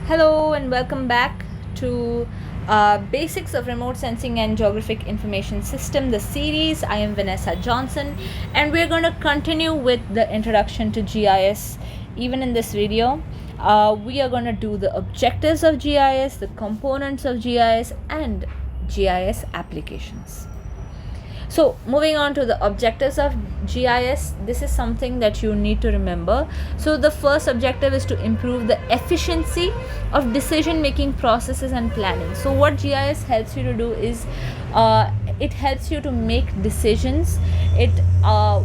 Hello and welcome back to Basics of Remote Sensing and Geographic Information System, the series. I am Vanessa Johnson, and we're going to continue with the introduction to GIS. Even in this video, we are going to do the objectives of GIS, the components of GIS, and GIS applications. So moving on to the objectives of GIS, this is something that you need to remember. So the first objective is to improve the efficiency of decision making processes and planning. So what GIS helps you to do is it helps you to make decisions. It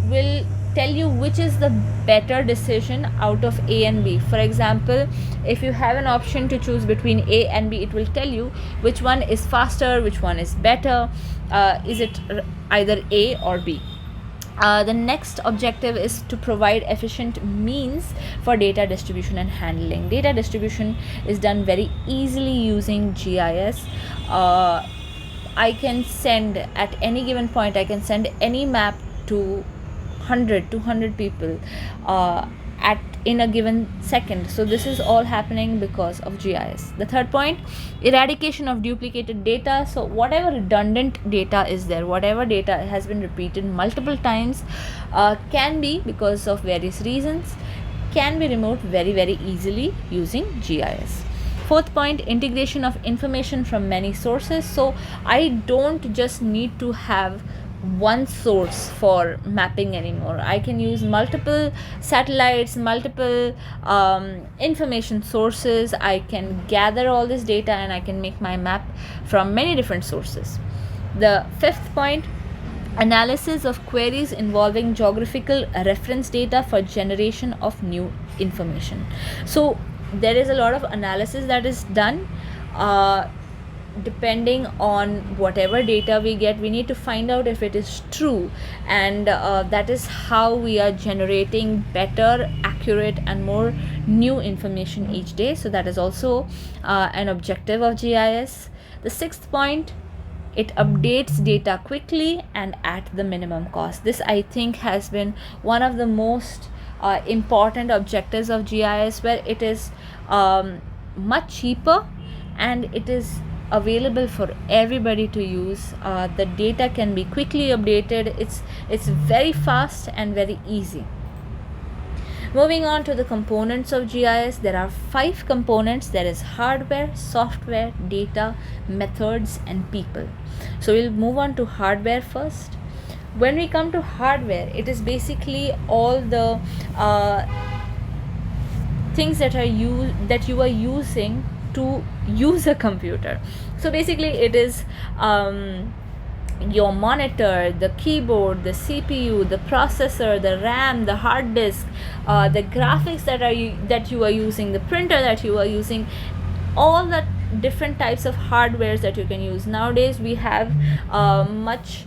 will tell you which is the better decision out of A and B. For example, if you have an option to choose between A and B, it will tell you which one is faster, which one is better, is it either A or B. The next objective is to provide efficient means for data distribution and handling. Data distribution is done very easily using GIS. I can send at any given point, I can send any map to 200 people in a given second. So this is all happening because of GIS. The third point, eradication of duplicated data. So whatever redundant data is there, whatever data has been repeated multiple times, can be, because of various reasons, can be removed very easily using GIS. Fourth point, integration of information from many sources. So I don't just need to have one source for mapping anymore. I can use multiple satellites, multiple information sources. I can gather all this data and I can make my map from many different sources. The fifth point, analysis of queries involving geographical reference data for generation of new information. So there is a lot of analysis that is done. Depending on whatever data we get, we need to find out if it is true, and that is how we are generating better, accurate and more new information each day. So that is also an objective of GIS. The sixth point, it updates data quickly and at the minimum cost. This, I think, has been one of the most important objectives of GIS, where it is much cheaper and it is available for everybody to use. The data can be quickly updated. It's very fast and very easy. Moving on to the components of GIS, there are 5 components. There is hardware, software, data, methods and people. So we'll move on to hardware first. When we come to hardware, it is basically all the things that you are using to use a computer. So basically it is your monitor, the keyboard, the CPU, the processor, the RAM, the hard disk, the graphics that you are using, the printer that you are using, all the different types of hardwares that you can use. Nowadays we have much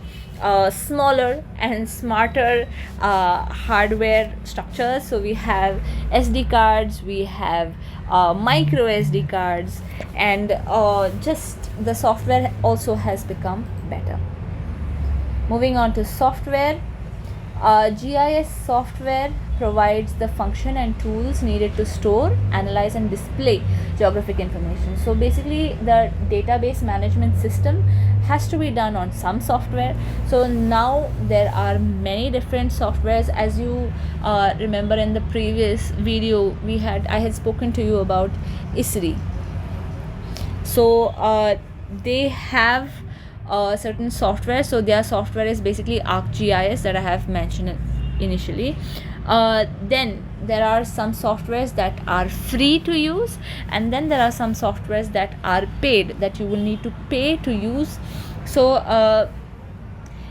smaller and smarter hardware structures. So we have SD cards, we have micro SD cards, and just the software also has become better. Moving on to software, GIS software provides the function and tools needed to store, analyze and display geographic information. So basically the database management system has to be done on some software. So now there are many different softwares. As you remember, in the previous video I had spoken to you about ISRI. So they have certain software. So their software is basically ArcGIS that I have mentioned initially. Then there are some softwares that are free to use, and then there are some softwares that are paid, that you will need to pay to use. So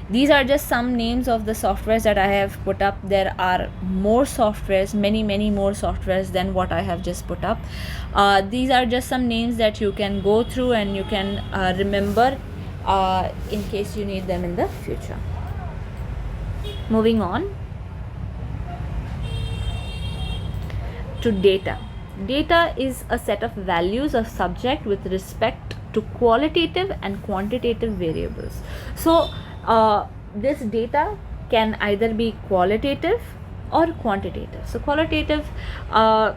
these are just some names of the softwares that I have put up. There are more softwares, many more softwares than what I have just put up. These are just some names that you can go through and you can remember in case you need them in the future. Moving on to data. Data is a set of values of subject with respect to qualitative and quantitative variables. So this data can either be qualitative or quantitative. So qualitative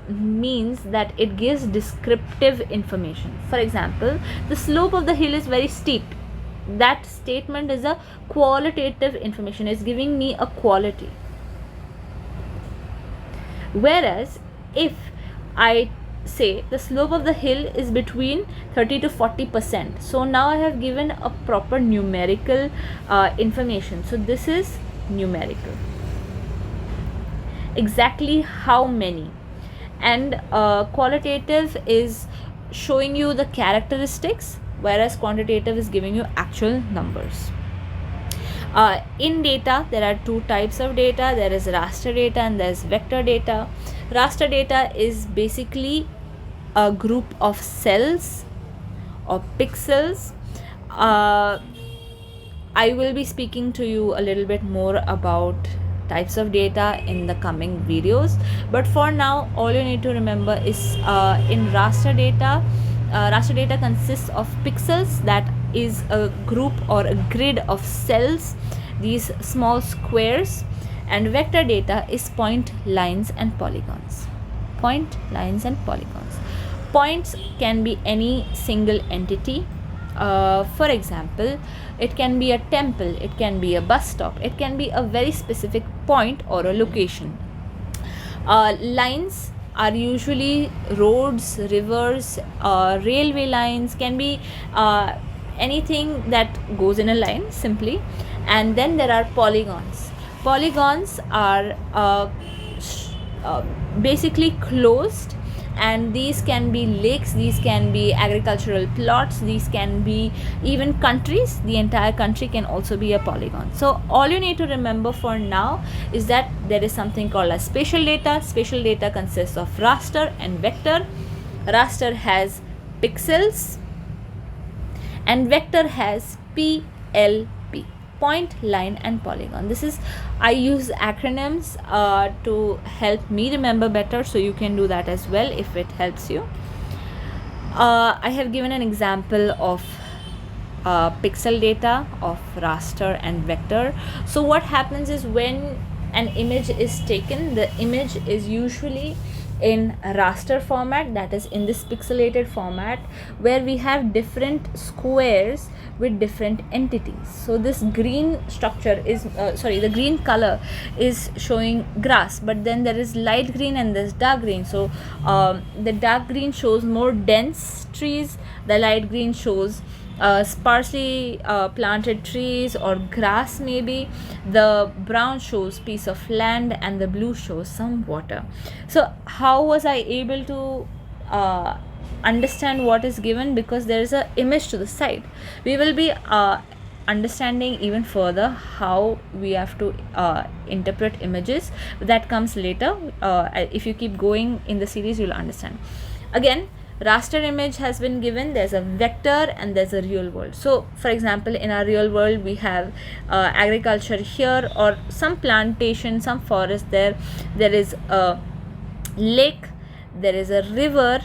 means that it gives descriptive information. For example, the slope of the hill is very steep. That statement is a qualitative information, is giving me a quality. Whereas if I say the slope of the hill is between 30 to 40%, so now I have given a proper numerical information. So this is numerical, exactly how many. And qualitative is showing you the characteristics, whereas quantitative is giving you actual numbers. In data, there are two types of data. There is raster data and there is vector data. Raster data is basically a group of cells or pixels. I will be speaking to you a little bit more about types of data in the coming videos, but for now all you need to remember is in raster data consists of pixels, that is a group or a grid of cells, these small squares. And vector data is point, lines and polygons. Point, lines and polygons. Points can be any single entity. For example, it can be a temple, it can be a bus stop, it can be a very specific point or a location. Lines are usually roads, rivers, railway lines, can be anything that goes in a line simply. And then there are polygons. Polygons are basically closed, and these can be lakes, these can be agricultural plots, these can be even countries. The entire country can also be a polygon. So all you need to remember for now is that there is something called as spatial data. Spatial data consists of raster and vector. Raster has pixels and vector has PLP, point, line and polygon. This is, I use acronyms to help me remember better, so you can do that as well if it helps you. I have given an example of pixel data of raster and vector. So what happens is, when an image is taken, the image is usually in raster format, that is in this pixelated format, where we have different squares with different entities. So this green structure is the green color is showing grass, but then there is light green and there's dark green. So the dark green shows more dense trees, the light green shows sparsely planted trees or grass maybe, the brown shows piece of land, and the blue shows some water. So how was I able to understand what is given? Because there is a image to the side. We will be understanding even further how we have to interpret images. That comes later. If you keep going in the series, you'll understand. Again, raster image has been given, there's a vector and there's a real world. So for example, in our real world we have agriculture here, or some plantation, some forest. There is a lake, there is a river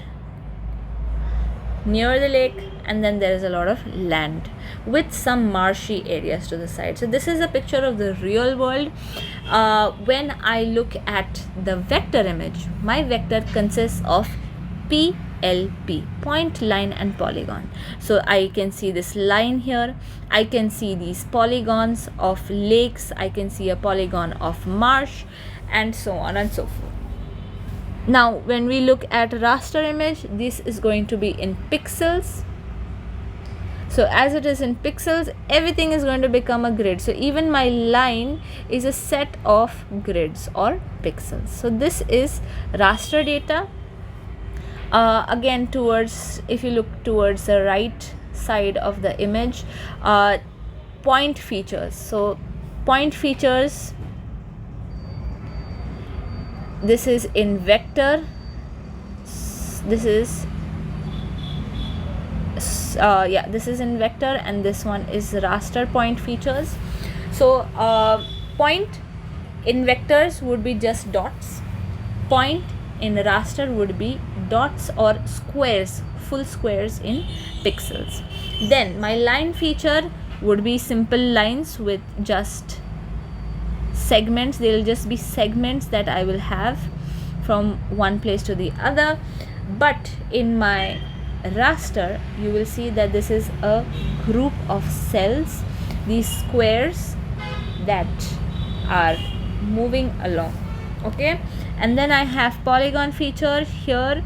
near the lake, and then there is a lot of land with some marshy areas to the side. So this is a picture of the real world. When I look at the vector image, my vector consists of PLP, point, line and polygon. So I can see this line here, I can see these polygons of lakes, I can see a polygon of marsh, and so on and so forth. Now when we look at raster image, this is going to be in pixels. So as it is in pixels, everything is going to become a grid. So even my line is a set of grids or pixels. So this is raster data. Again, if you look towards the right side of the image, point features. So point features, this is in vector, this is this is in vector, and this one is raster point features. So point in vectors would be just dots, point in raster would be dots or squares, full squares in pixels. Then my line feature would be simple lines with just segments. They will just be segments that I will have from one place to the other. But in my raster, you will see that this is a group of cells, these squares that are moving along. Okay, and then I have polygon feature here,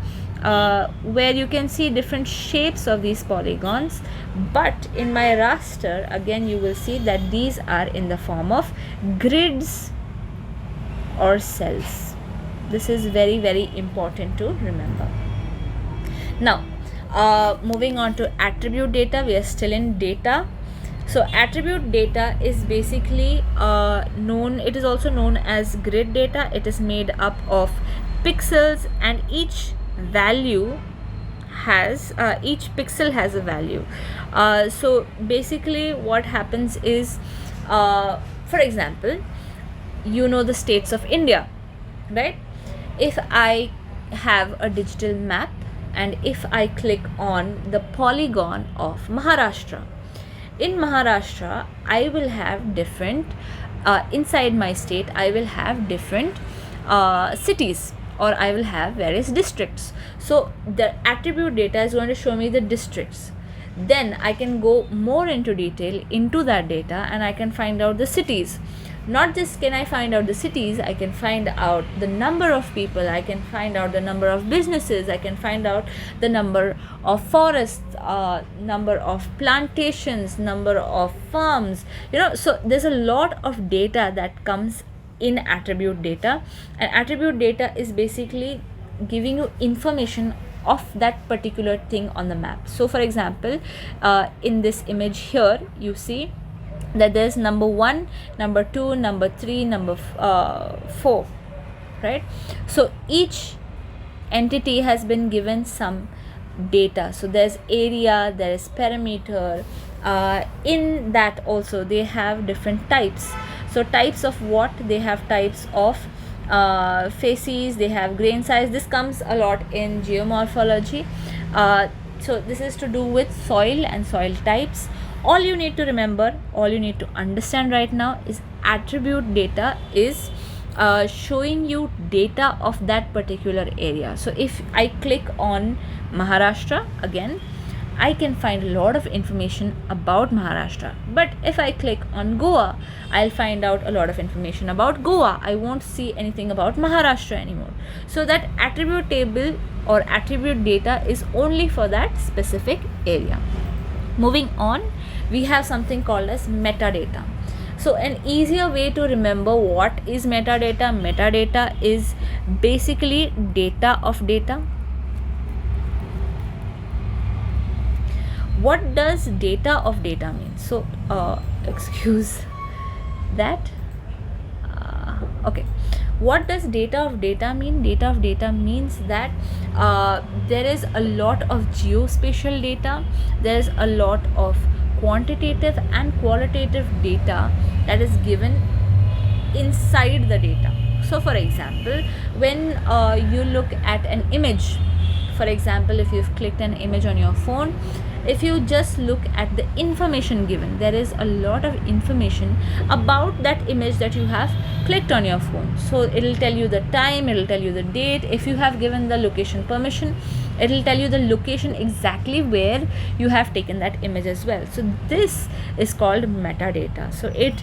where you can see different shapes of these polygons. But in my raster, again, you will see that these are in the form of grids or cells. This is very, very important to remember. Now, moving on to attribute data, we are still in data. So attribute data is basically it is also known as grid data. It is made up of pixels, and each pixel has a value. So basically what happens is, for example, you know the states of India, right? If I have a digital map and if I click on the polygon of Maharashtra, in Maharashtra, I will have different, inside my state, I will have different cities, or I will have various districts. So the attribute data is going to show me the districts. Then I can go more into detail into that data, and I can find out the cities. Not just can I find out the cities, I can find out the number of people, I can find out the number of businesses, I can find out the number of forests, number of plantations, number of farms, so there's a lot of data that comes in attribute data. And attribute data is basically giving you information of that particular thing on the map. So for example, in this image here, you see that there's number 1, number 2, number 3, number 4, right? So each entity has been given some data. So there's area, there is perimeter. In that also they have different types. So types of what? They have types of facies, they have grain size. This comes a lot in geomorphology. So this is to do with soil and soil types. All you need to remember, all you need to understand right now is attribute data is showing you data of that particular area. So if I click on Maharashtra, again, I can find a lot of information about Maharashtra. But if I click on Goa, I'll find out a lot of information about Goa. I won't see anything about Maharashtra anymore. So that attribute table or attribute data is only for that specific area. Moving on, we have something called as metadata. So an easier way to remember what is metadata. Metadata is basically data of data. What does data of data mean? So excuse that. Okay, what does data of data mean? Data of data means that there is a lot of geospatial data, there is a lot of quantitative and qualitative data that is given inside the data. So for example, when you look at an image, for example, if you've clicked an image on your phone, if you just look at the information given, there is a lot of information about that image that you have clicked on your phone. So it will tell you the time, it will tell you the date. If you have given the location permission, it will tell you the location exactly where you have taken that image as well. So this is called metadata. So it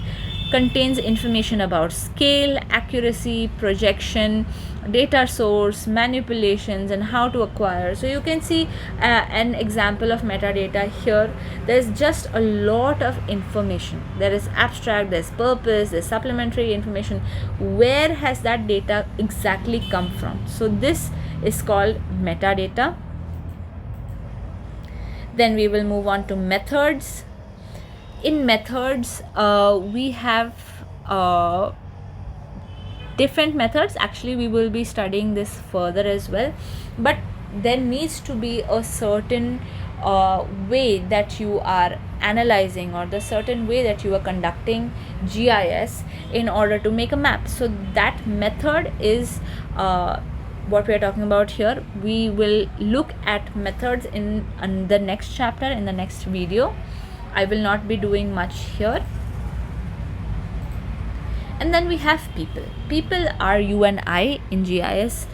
contains information about scale, accuracy, projection, data source, manipulations, and how to acquire. So you can see an example of metadata here. There's just a lot of information. There is abstract, there's purpose, there's supplementary information. Where has that data exactly come from? So this is called metadata. Then we will move on to methods. In methods, we have different methods. Actually, we will be studying this further as well, but there needs to be a certain way that you are analyzing, or the certain way that you are conducting GIS in order to make a map. So that method is what we are talking about here. We will look at methods in the next chapter, in the next video. I will not be doing much here. And then we have people are you and I in GIS.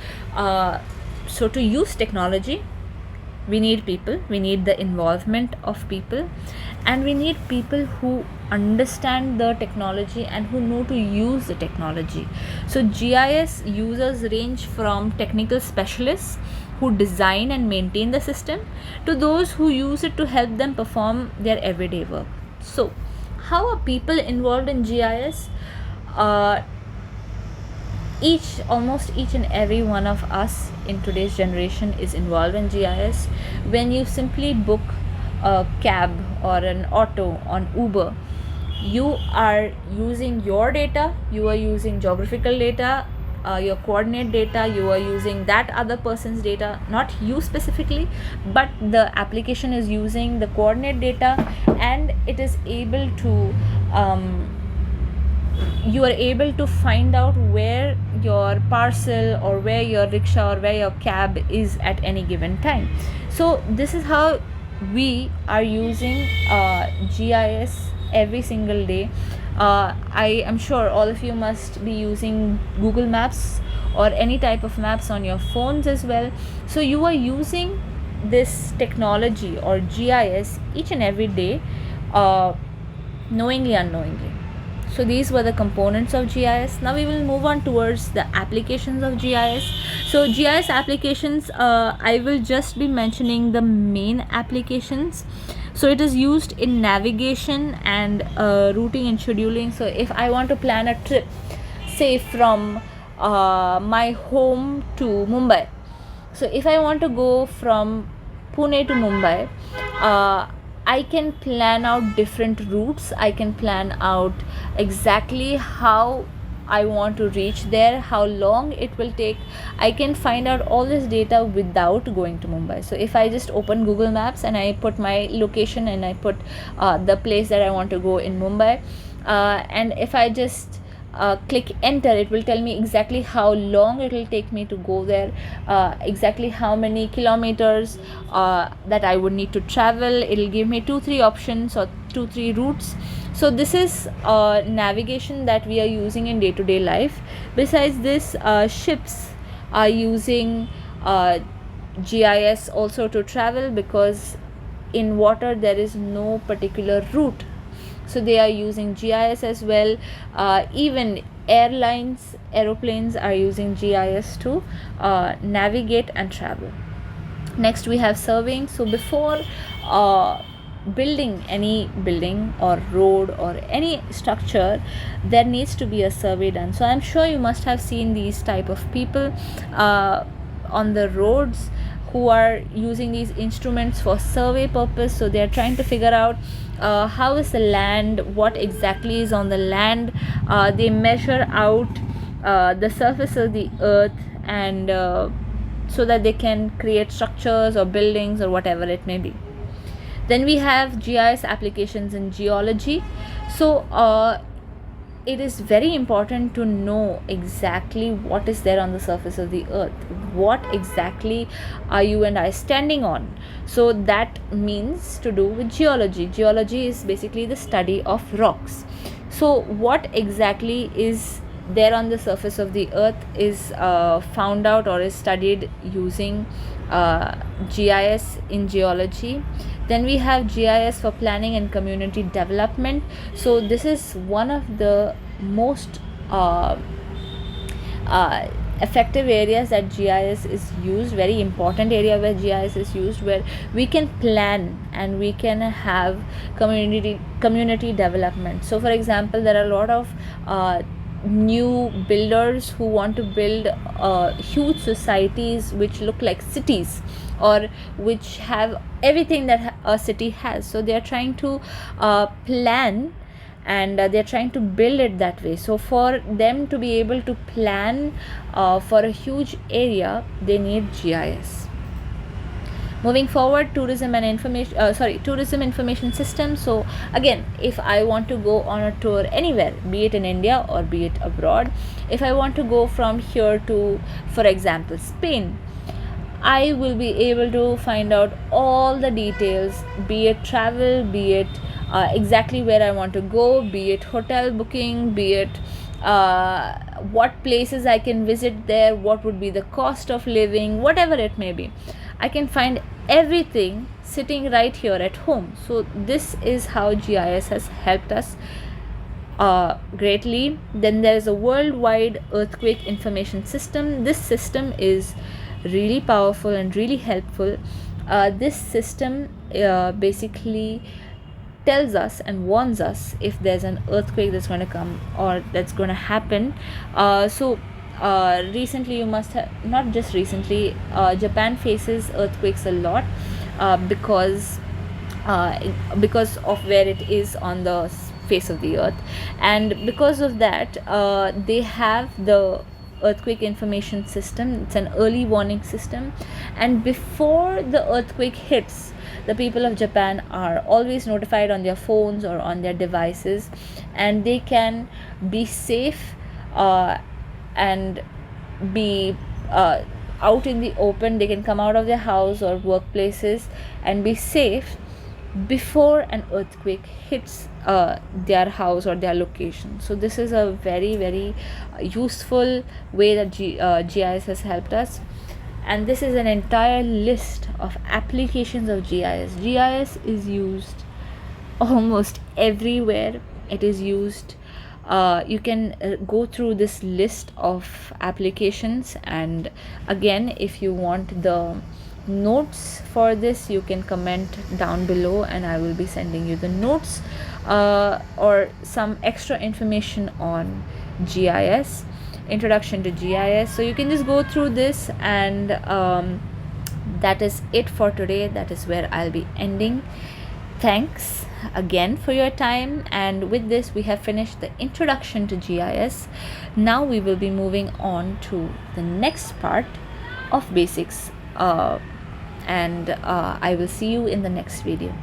So to use technology, we need people, we need the involvement of people, and we need people who understand the technology and who know to use the technology. So GIS users range from technical specialists who design and maintain the system to those who use it to help them perform their everyday work. So how are people involved in GIS? uh, Almost each and every one of us in today's generation is involved in GIS. When you simply book a cab or an auto on Uber, you are using your data, you are using geographical data, your coordinate data, you are using that other person's data, not you specifically, but the application is using the coordinate data, and it is able to you are able to find out where your parcel or where your rickshaw or where your cab is at any given time. So this is how we are using GIS every single day. I am sure all of you must be using Google Maps or any type of maps on your phones as well. So you are using this technology or GIS each and every day, knowingly, unknowingly. So these were the components of GIS. Now we will move on towards the applications of GIS. So GIS applications, I will just be mentioning the main applications. So it is used in navigation and routing and scheduling. So if I want to plan a trip, say from my home to Mumbai. So if I want to go from Pune to Mumbai, I can plan out different routes. I can plan out exactly how I want to reach there, how long it will take. I can find out all this data without going to Mumbai. So if I just open Google Maps and I put my location and I put the place that I want to go in Mumbai, and if I just click enter, it will tell me exactly how long it will take me to go there, exactly how many kilometers that I would need to travel. It will give me 2-3 options or 2-3 routes. So this is navigation that we are using in day-to-day life. Besides this, ships are using GIS also to travel, because in water there is no particular route, so they are using GIS as well. Even aeroplanes are using GIS to navigate and travel. Next we have surveying. So before building any building or road or any structure, there needs to be a survey done. So I'm sure you must have seen these type of people on the roads who are using these instruments for survey purpose. So they are trying to figure out how is the land, what exactly is on the land. They measure out the surface of the earth, and so that they can create structures or buildings or whatever it may be. Then we have GIS applications in geology. So it is very important to know exactly what is there on the surface of the earth, what exactly are you and I standing on. So that means to do with geology. Geology is basically the study of rocks. So what exactly is there on the surface of the earth is found out or is studied using GIS in geology. Then we have GIS for planning and community development. So this is one of the most effective areas that GIS is used, very important area where GIS is used, where we can plan and we can have community development. So for example, there are a lot of new builders who want to build huge societies which look like cities, or which have everything that a city has. So they are trying to plan, and they're trying to build it that way. So for them to be able to plan for a huge area, they need GIS. Moving forward, tourism information system. So again, if I want to go on a tour anywhere, be it in India or be it abroad, if I want to go from here to, for example, Spain, I will be able to find out all the details, be it travel, be it exactly where I want to go, be it hotel booking, be it what places I can visit there, what would be the cost of living, whatever it may be. I can find everything sitting right here at home. So this is how GIS has helped us greatly. Then there is a worldwide earthquake information system. This system is really powerful and really helpful. This system basically tells us and warns us if there's an earthquake that's going to come or that's going to happen. Recently, you must have, not just recently, Japan faces earthquakes a lot because of where it is on the face of the earth, and because of that they have the earthquake information system. It's an early warning system, and before the earthquake hits, the people of Japan are always notified on their phones or on their devices, and they can be safe and be out in the open. They can come out of their house or workplaces and be safe before an earthquake hits their house or their location. So this is a very, very useful way that GIS has helped us. And this is an entire list of applications of GIS. GIS is used almost everywhere. It is used. You can go through this list of applications, and again, if you want the notes for this, you can comment down below and I will be sending you the notes or some extra information on GIS, introduction to GIS. So you can just go through this, and that is it for today. That is where I'll be ending. Thanks again for your time, and with this we have finished the introduction to GIS. Now we will be moving on to the next part of basics, and I will see you in the next video.